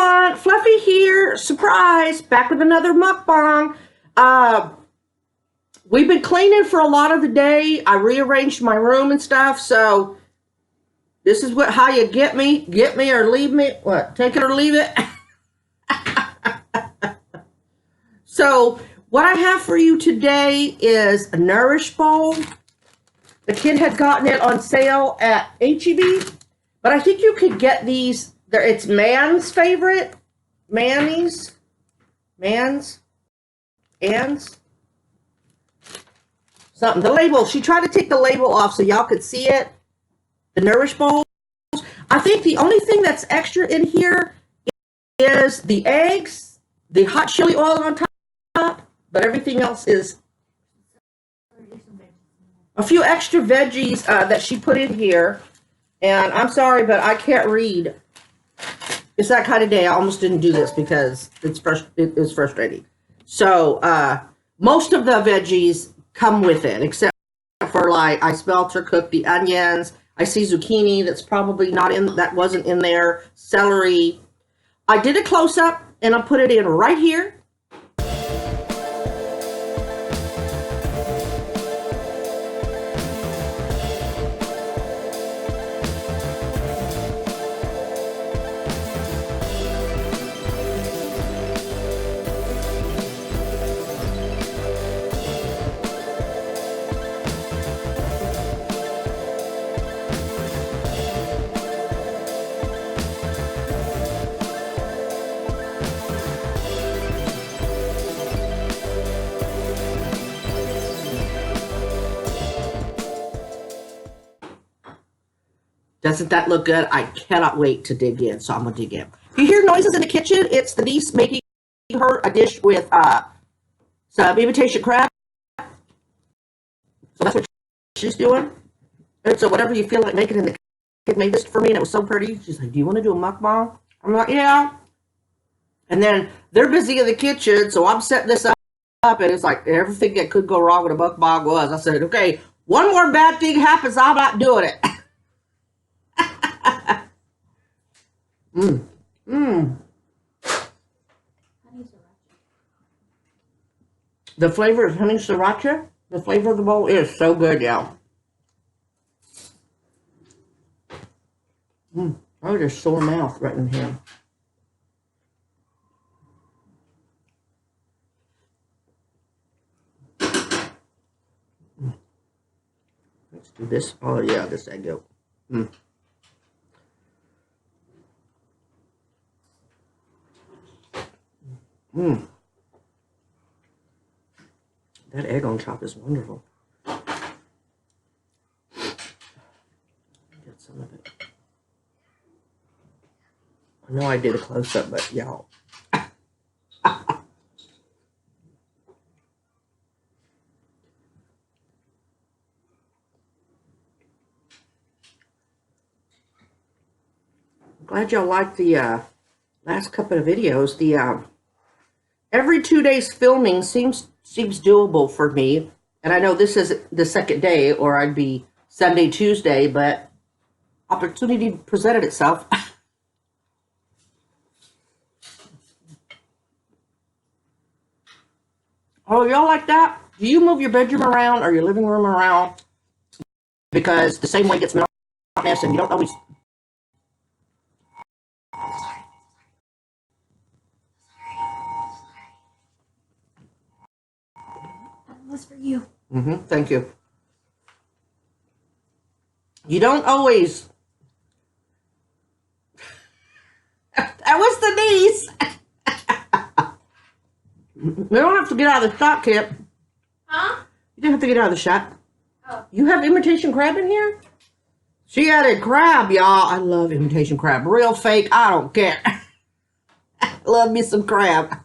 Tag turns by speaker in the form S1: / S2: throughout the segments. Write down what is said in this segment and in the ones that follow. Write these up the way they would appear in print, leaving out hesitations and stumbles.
S1: everyone, Fluffy here, surprise, back with another mukbang. We've been cleaning for a lot of the day. I rearranged my room and stuff, so this is how you get me or leave me, take it or leave it. So what I have for you today is a Nourish bowl. The kid had gotten it on sale at H-E-B, but I think you could get these. It's Man's favorite. Anne's. Something. The label. She tried to take the label off so y'all could see it. The Nourish bowls. I think the only thing that's extra in here is the eggs, the hot chili oil on top, but everything else is a few extra veggies that she put in here. And I'm sorry, but I can't read. It's that kind of day. I almost didn't do this because it is frustrating. So most of the veggies come with it, except for, like, I spelt or cooked the onions. I see zucchini that's probably not in, that wasn't in there. Celery. I did a close-up and I put it in right here. Doesn't that look good? I cannot wait to dig in, so I'm going to dig in. If you hear noises in the kitchen, it's the niece making her a dish with some imitation crab. So that's what she's doing. And so whatever you feel like making, and the kid made this for me, and it was so pretty. She's like, do you want to do a mukbang? I'm like, yeah. And then they're busy in the kitchen, so I'm setting this up, and it's like everything that could go wrong with a mukbang was. I said, okay, one more bad thing happens, I'm not doing it. The flavor is Honey Sriracha. The flavor of the bowl is so good, y'all. Oh, there's sore mouth right in here. Let's do this. Oh, yeah, this egg yolk. That egg on top is wonderful. Get some of it. I know I did a close-up, but y'all. Glad y'all liked the last couple of videos. The every 2 days filming seems doable for me, and I know this is the second day, or I'd be Sunday, Tuesday, but opportunity presented itself. Oh, y'all like that? Do you move your bedroom around or your living room around? Because the same way gets monotonous, and you don't always.
S2: For you.
S1: Thank you. You don't always. That was the niece. You don't have to get out of the shot, Kip.
S2: Huh?
S1: You didn't have to get out of the shot.
S2: Oh.
S1: You have imitation crab in here? She added crab, y'all. I love imitation crab. Real, fake, I don't care. Love me some crab.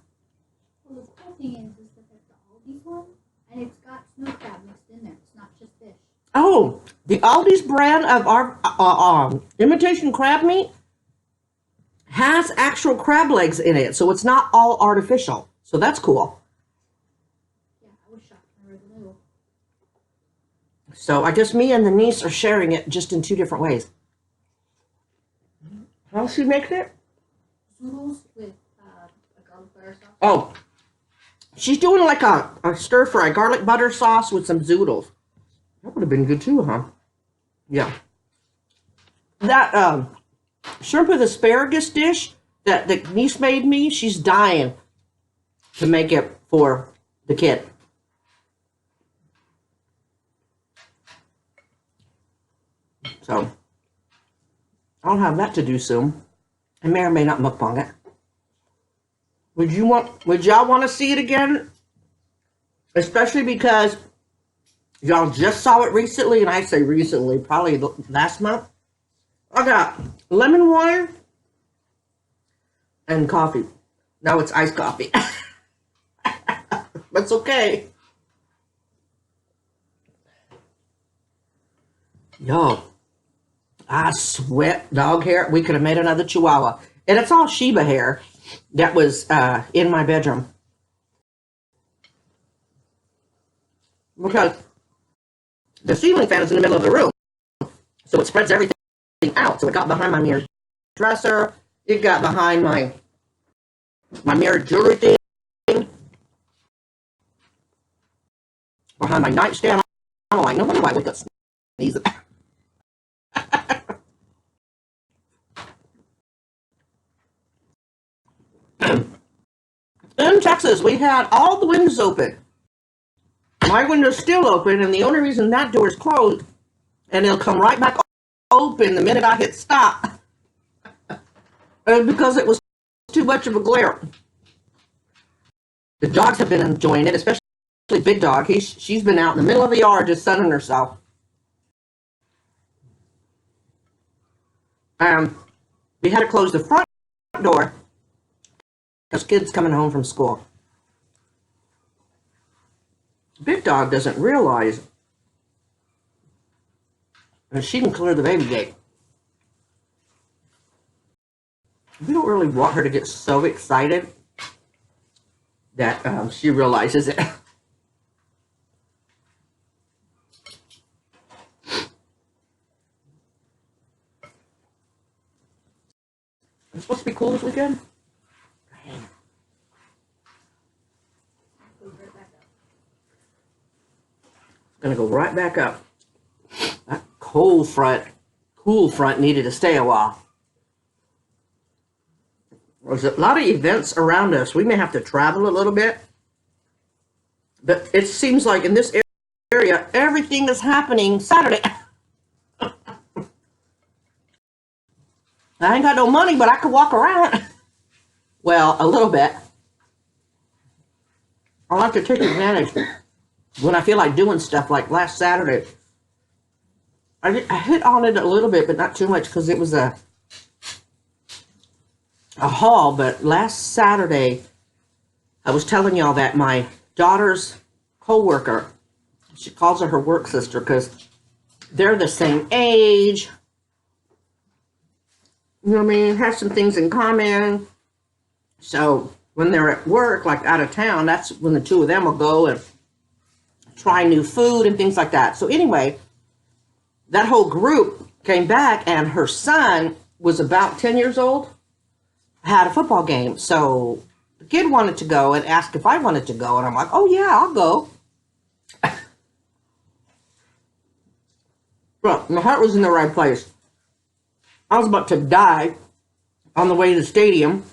S2: Well, the cool thing is that there's the Aldi's one, and it's got snow crab mixed in there. It's not just fish.
S1: Oh, the Aldi's brand of our imitation crab meat has actual crab legs in it, so it's not all artificial. So that's cool.
S2: Yeah, I was shocked when I read the label.
S1: So I guess me and the niece are sharing it just in two different ways. How she makes it?
S2: noodles with a garlic butter sauce.
S1: Oh, she's doing like a stir fry garlic butter sauce with some zoodles. That would have been good too, huh? Yeah. That shrimp with asparagus dish that the niece made me, she's dying to make it for the kid. So I'll have that to do soon. I may or may not mukbang it. Would y'all want to see it again? Especially because y'all just saw it recently, and I say recently, probably last month. I got lemon water and coffee. Now it's iced coffee. That's okay. Yo, I sweat dog hair. We could have made another chihuahua. And it's all Shiba hair that was in my bedroom. Because the ceiling fan is in the middle of the room. So it spreads everything out. So it got behind my mirror dresser. It got behind my mirror jewelry thing. Behind my nightstand. I'm like, no wonder why I wake up sneezing. In Texas, we had all the windows open. My window's still open, and the only reason that door is closed, and it'll come right back open the minute I hit stop, is because it was too much of a glare. The dogs have been enjoying it, especially Big Dog. She's been out in the middle of the yard just sunning herself. We had to close the front door because kids coming home from school. Big Dog doesn't realize that she can clear the baby gate. We don't really want her to get so excited that she realizes it. It's supposed to be cool this weekend. Gonna go right back up. That cool front needed to stay a while. There's a lot of events around us. We may have to travel a little bit, but it seems like in this area, everything is happening Saturday. I ain't got no money, but I could walk around. Well, a little bit. I'll have to take advantage when I feel like doing stuff. Like last Saturday, I hit on it a little bit, but not too much because it was a haul. But last Saturday, I was telling y'all that my daughter's co-worker, she calls her work sister because they're the same age. You know what I mean? Have some things in common. So when they're at work, like out of town, that's when the two of them will go and try new food and things like that. So anyway, that whole group came back, and her son was about 10 years old, had a football game. So the kid wanted to go and asked if I wanted to go. And I'm like, oh yeah, I'll go. Well, my heart was in the right place. I was about to die on the way to the stadium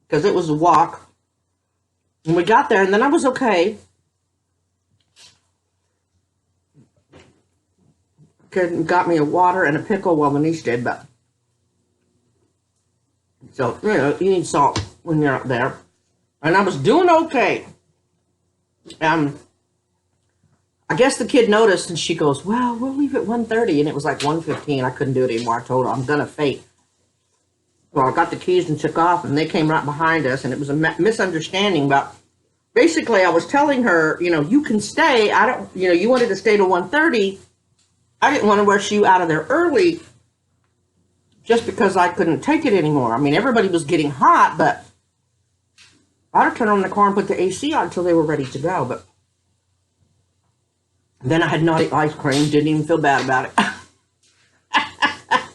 S1: because it was a walk. And we got there, and then I was okay. Kid got me a water and a pickle while the niece did, but so, you know, you need salt when you're up there. And I was doing okay. I guess the kid noticed, and she goes, well, we'll leave at 1:30. And it was like 1:15. I couldn't do it anymore. I told her, I'm going to faint. Well, I got the keys and took off, and they came right behind us, and it was a misunderstanding. But basically, I was telling her, you know, you can stay. I don't, you know, you wanted to stay to 1:30. I didn't want to rush you out of there early just because I couldn't take it anymore. I mean, everybody was getting hot, but I'd turn on the car and put the AC on until they were ready to go. But then I had naughty ice cream. Didn't even feel bad about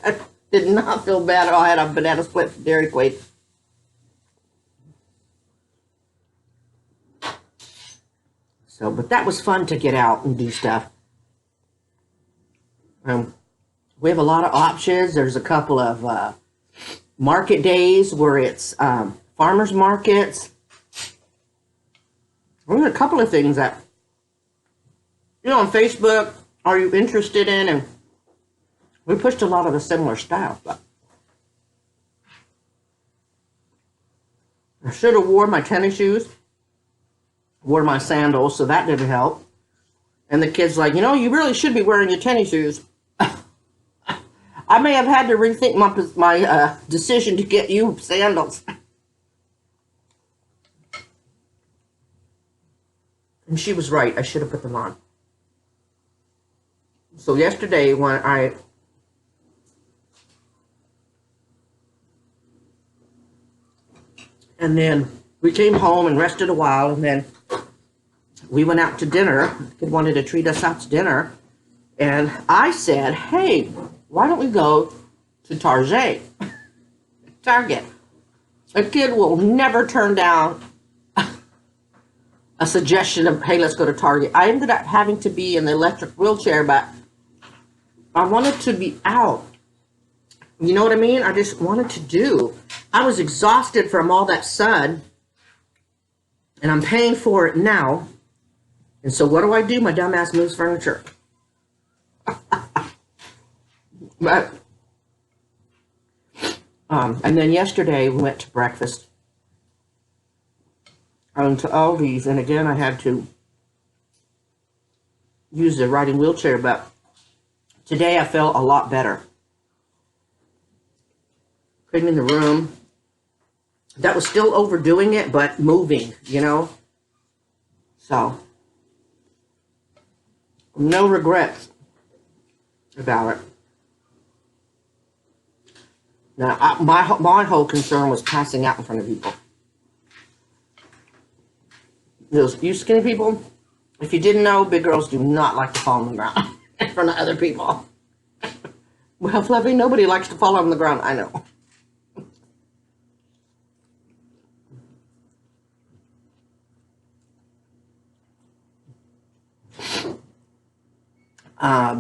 S1: it. Did not feel bad. Oh, I had a banana split from Dairy Queen. So, but that was fun to get out and do stuff. We have a lot of options. There's a couple of market days where it's farmers markets. There's a couple of things that, on Facebook, are you interested in? And we pushed a lot of the similar stuff. But I should have wore my tennis shoes, wore my sandals, so that didn't help. And the kid's like, you really should be wearing your tennis shoes. I may have had to rethink my decision to get you sandals. And she was right. I should have put them on. So yesterday when and then we came home and rested a while, and then we went out to dinner. The kid wanted to treat us out to dinner. And I said, hey, why don't we go to Target? A kid will never turn down a suggestion of, hey, let's go to Target. I ended up having to be in the electric wheelchair, but I wanted to be out. You know what I mean? I just wanted to do. I was exhausted from all that sun, and I'm paying for it now. And so what do? My dumb ass moves furniture. But, and then yesterday we went to breakfast to Aldi's, and again I had to use the riding wheelchair, but today I felt a lot better. Cleaning the room. That was still overdoing it, but moving, So, no regrets about it. Now, my whole concern was passing out in front of people. You skinny people, if you didn't know, big girls do not like to fall on the ground in front of other people. Well, Fluffy, nobody likes to fall on the ground, I know.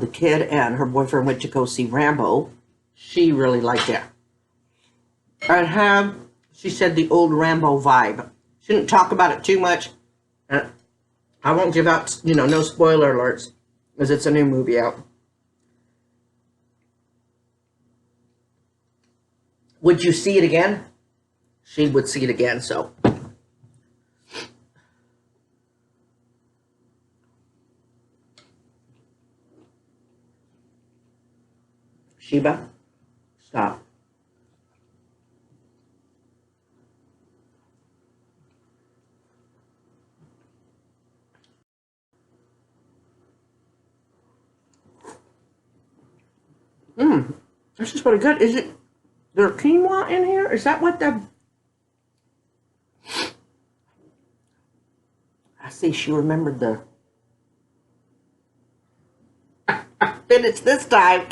S1: The kid and her boyfriend went to go see Rambo. She really liked it. She said, the old Rambo vibe. She didn't talk about it too much. I won't give out, no spoiler alerts, because it's a new movie out. Would you see it again? She would see it again, so. Sheba, stop. This is pretty good. Is it, there quinoa in here? Is that what the... I see she remembered the... It's this time.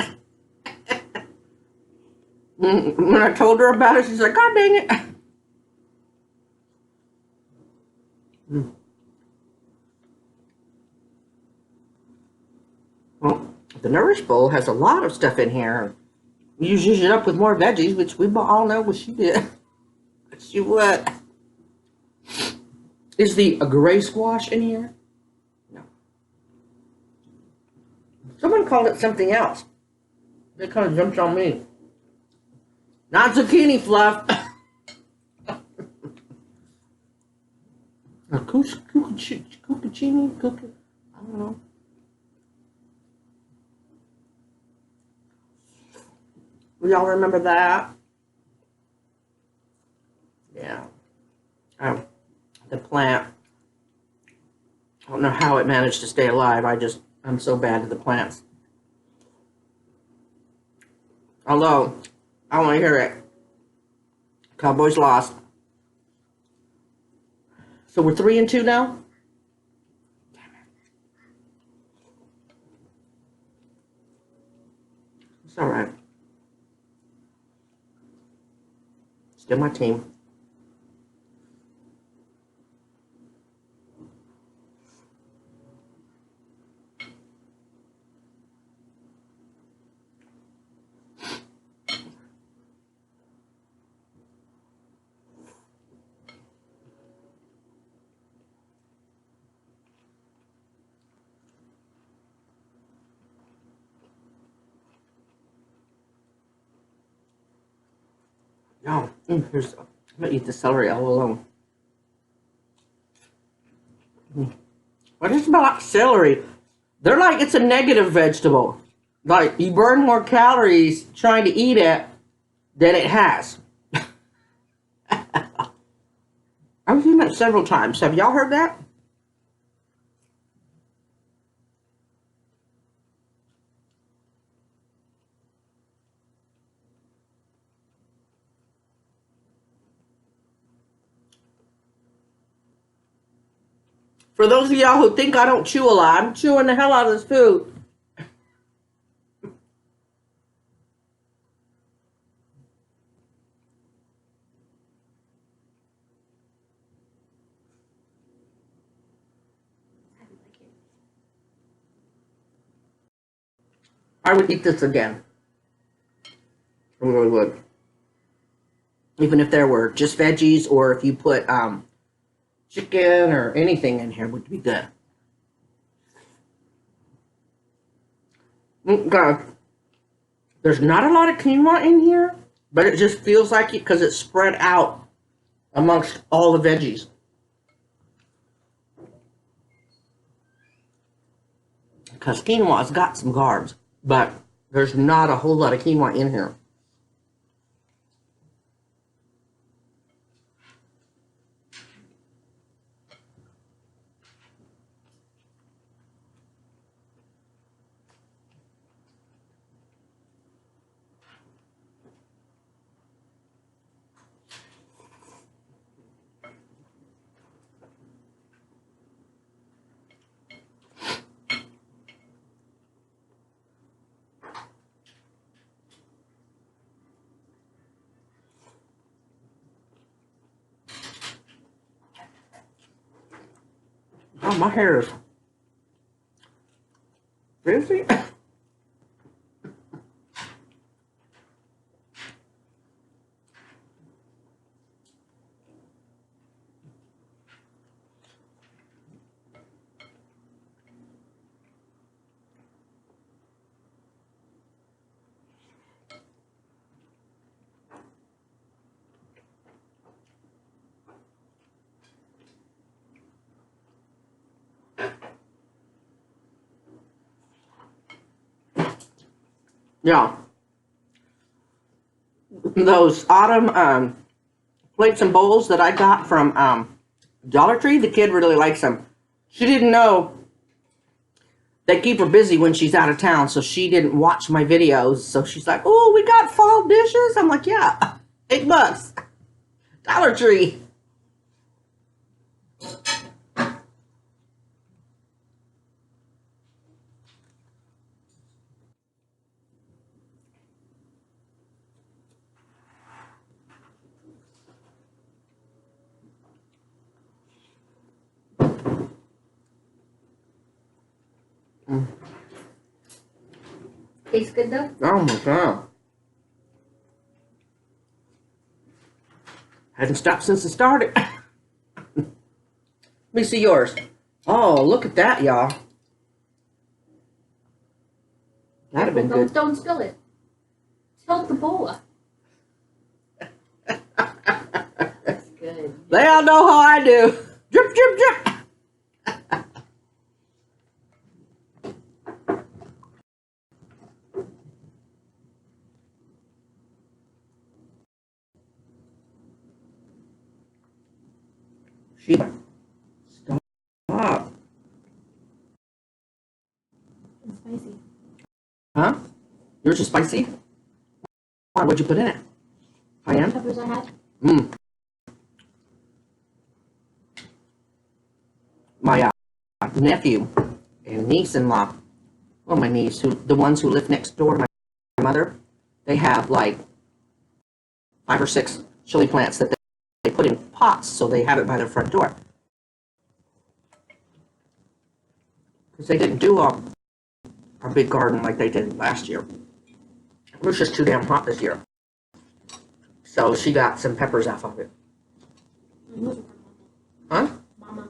S1: When I told her about it, she's like, God dang it. Well, the Nourish bowl has a lot of stuff in here. You use it up with more veggies, which we all know what she did. She would. Is the gray squash in here? No. Someone called it something else. They kind of jumped on me. Not zucchini fluff. Cucchini? I don't know. Y'all remember that? Yeah. The plant. I don't know how it managed to stay alive. I'm so bad at the plants. Although, I want to hear it. Cowboys lost. So we're 3-2 now? Damn it. It's all right. Still my team. Oh, here's. I'm gonna eat the celery all alone. What is about celery? They're like it's a negative vegetable. Like you burn more calories trying to eat it than it has. I've seen that several times. Have y'all heard that? For those of y'all who think I don't chew a lot, I'm chewing the hell out of this food. I would eat this again. I really would. Even if there were just veggies or if you put chicken or anything in here would be good. God, there's not a lot of quinoa in here, but it just feels like it because it's spread out amongst all the veggies. Because quinoa's got some carbs, but there's not a whole lot of quinoa in here. Oh, my hair is frizzy. Yeah. Those autumn plates and bowls that I got from Dollar Tree, the kid really likes them. She didn't know they keep her busy when she's out of town, so she didn't watch my videos. So she's like, "Oh, we got fall dishes." I'm like, "Yeah, $8, Dollar Tree."
S2: Tastes good though?
S1: Oh my god! Hadn't stopped since it started. Let me see yours. Oh, look at that, y'all. That'd have been good.
S2: Don't spill it. Tilt the bowl up. That's good.
S1: They all know how I do. Drip, drip, drip. She stop.
S2: It's spicy.
S1: Huh? Yours is spicy? Why? What'd you put in it? Cayenne?
S2: Peppers I had.
S1: My nephew and niece-in-law, well, my niece, the ones who live next door to my mother, they have like 5 or 6 chili plants that they put in pots, so they have it by their front door. Because they didn't do our big garden like they did last year. It was just too damn hot this year. So she got some peppers off of it. Huh?
S2: Mama.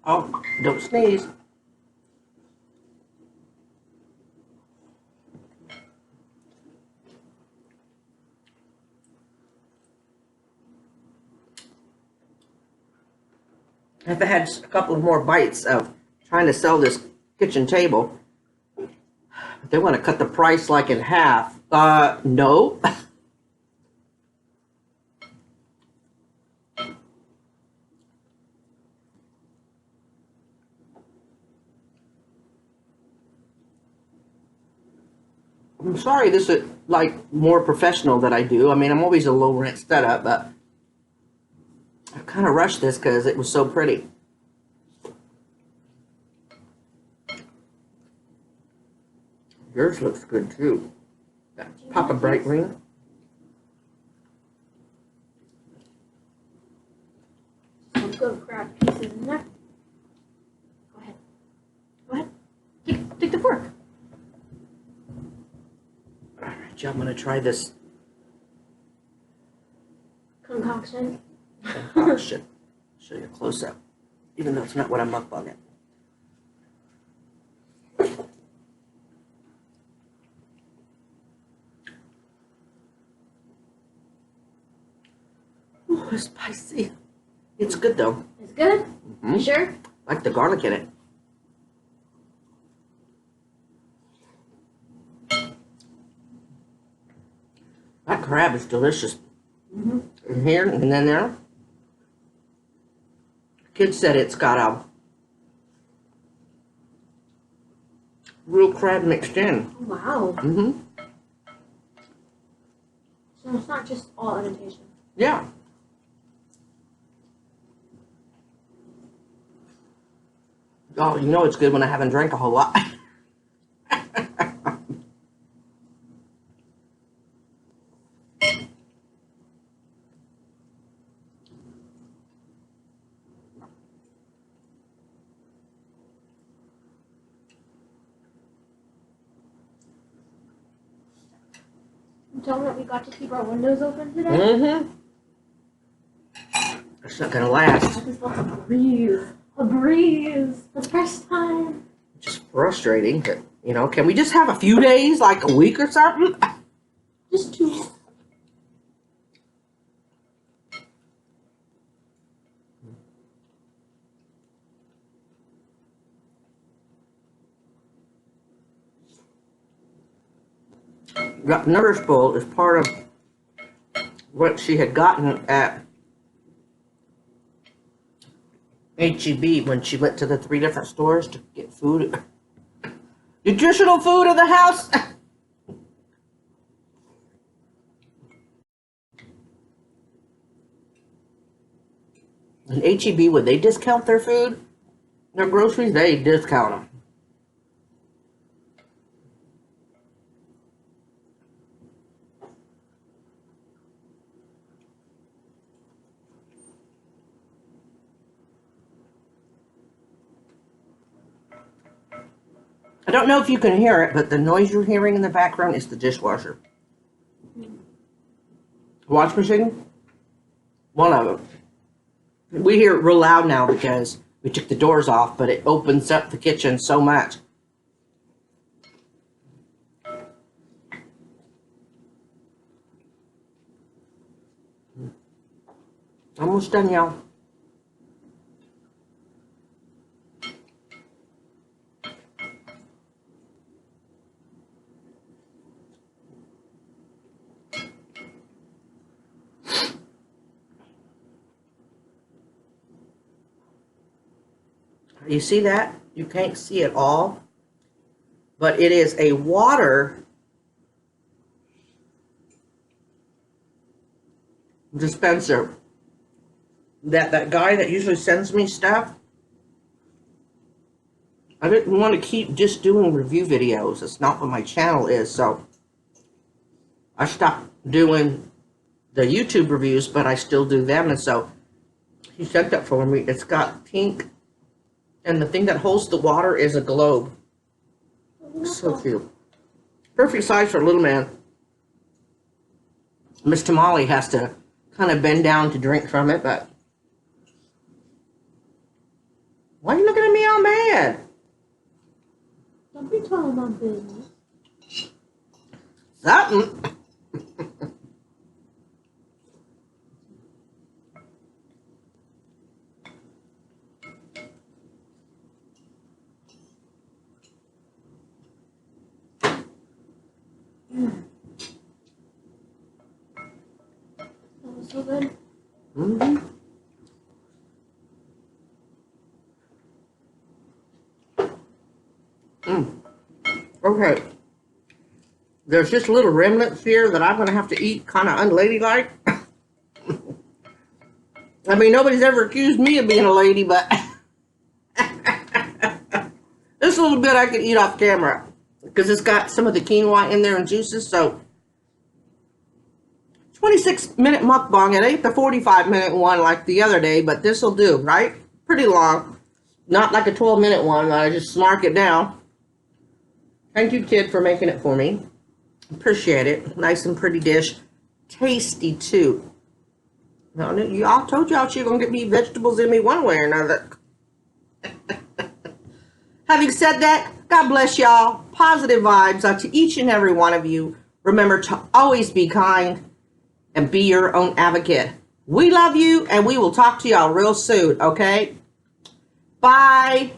S1: Oh, don't sneeze. If I had a couple of more bites of trying to sell this kitchen table, they want to cut the price like in half. No. I'm sorry, this is like more professional that I do. I mean, I'm always a low rent setup, but I kind of rushed this because it was so pretty. Yours looks good too. Pop a bright green.
S3: I'll go grab pieces in there. Go ahead. Go ahead. Take the fork.
S1: All right, I'm gonna try this
S3: Concoction.
S1: concoction. Show you a close up, even though it's not what I'm up on it. Ooh, it's spicy. It's good though.
S3: It's good?
S1: Mhm.
S3: You sure?
S1: I like the garlic in it. That crab is delicious.
S3: Mm-hmm.
S1: In here and then there. Kids said it's got a real crab mixed in.
S3: Wow.
S1: Mm-hmm.
S3: So it's not just all imitation.
S1: Yeah. Oh, you know it's good when I haven't drank a whole lot.
S3: Tell me that we got to keep our windows open today.
S1: Mm-hmm. It's not gonna last.
S3: I just felt a breeze. A breeze. For the first time.
S1: Just frustrating, but you know, can we just have a few days, like a week or something?
S3: Just two.
S1: That Nourish bowl is part of what she had gotten at HEB when she went to the 3 different stores to get food. Nutritional food of the house. And HEB, would they discount their food? Their groceries, they discount them. I don't know if you can hear it, but the noise you're hearing in the background is the dishwasher. Wash machine? One of them. We hear it real loud now because we took the doors off, but it opens up the kitchen so much. Almost done, y'all. You see that? You can't see it all, but it is a water dispenser that guy that usually sends me stuff. I didn't want to keep just doing review videos. It's not what my channel is, so I stopped doing the YouTube reviews, but I still do them, and so he sent that for me. It's got pink, and the thing that holds the water is a globe. So cute. Perfect size for a little man. Miss Tamale has to kind of bend down to drink from it, but Why are you looking at me all mad?
S3: Don't be telling my business.
S1: Something.
S3: That was so good.
S1: Mm-hmm. Okay. There's just little remnants here that I'm going to have to eat kind of unladylike. I mean, nobody's ever accused me of being a lady, but this little bit I can eat off camera because it's got some of the quinoa in there and juices. So 26-minute mukbang. It ain't the 45-minute one like the other day, but this will do, right? Pretty long. Not like a 12-minute one that I just snark it down. Thank you, kid, for making it for me. Appreciate it. Nice and pretty dish. Tasty, too. Now, y'all told y'all she gonna get me vegetables in me one way or another. Having said that, God bless y'all. Positive vibes out to each and every one of you. Remember to always be kind and be your own advocate. We love you, and we will talk to y'all real soon, okay? Bye.